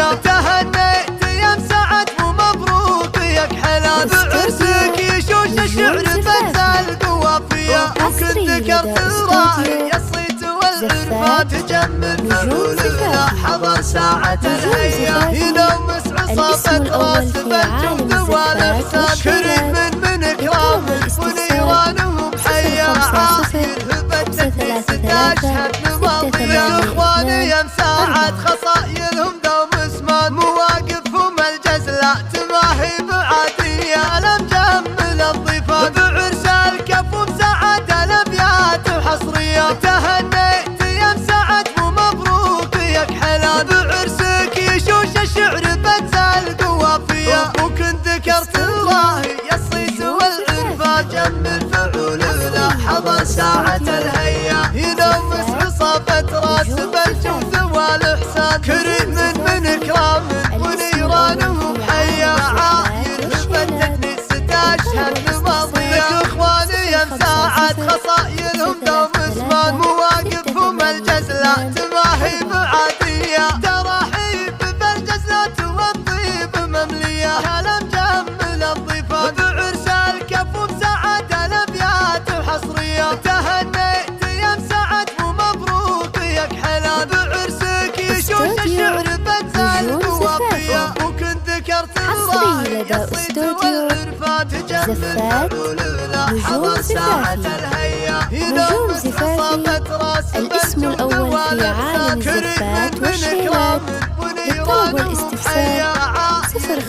ماضية، تهنيت يا مسعد ومبروك ياك حلا، بعرسك يشوش الشعر بنزل قوافية، وكنت ذكرت الراهي يا الصيت والعرفان، تجمل فعولنا حضر ساعة الهيا، يلومس عصابة راس بالجود والإحسان، كريم من إكرام ونيرانهم حيا، عاير هبتك ستاشهد نماضية، يا إخواني يا مساعد خصايلهم دوم اسمان، مواقفهم الجزلة تماهي بعادية، لمجمل الضيفان بعرس الكفو مساعد الأبيات وحصرية، تهنيت يا مساعد ومبروك ياك حلا، بعرسك يشوش الشعر بنزل قوافية، وكنت ذكرت الراهي يا الصيت والعرفان، جمل فعولنا حضر ساعة الهيا، يلومس عصابة راس بالجود والإحسان، كريم من إكرام ونيرانهم حيا، عاير هبتك ستاشهد نماضية، يا إخواني يا مساعد خصايلهم دوم اسمان، مواقفهم الجزلة تماهي بعادية، تراحيب بالجزلة والطيب مملية، هلا مجمل الضيفان بعرس الكفو مساعد الأبيات وحصرية، تهنيت يا مساعد ومبروك ياك حلا، بعرسك يشوش الشعر بنزل قوافية، وكنت ذكرت الراهي يا الصيت والعرفان، تجمل فعولنا حضر ساعة الهيا، نجوم زفافي الاسم الأول في عالم الزفات والشيلات، للطلب والاستفسار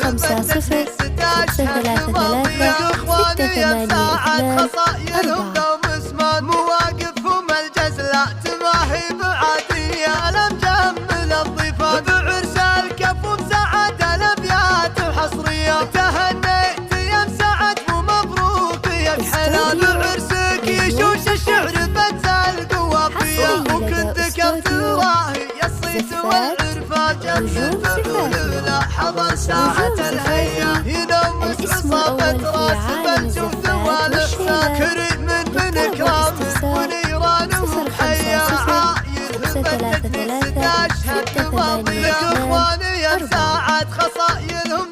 050 633 682 4. مواقفهم الجزلة تماهي بعادية، لمجمل الضيفان بعرس الكفو مساعد الأبيات وحصرية، تهنيت يا مساعد ومبروك ياك حلا، بعرسك يشوش الشعر بنزل قوافية، وكنت ذكرت الراهي يا الصيت والعرفان، جمل فعولنا حضر ساعة الهيا، يلومس عصابة راس بالجود والإحسان، كريم من إكرام ونيرانهم حيا، عاير هبتك ستاشهد نماضية، يا إخواني يا مساعد خصايلهم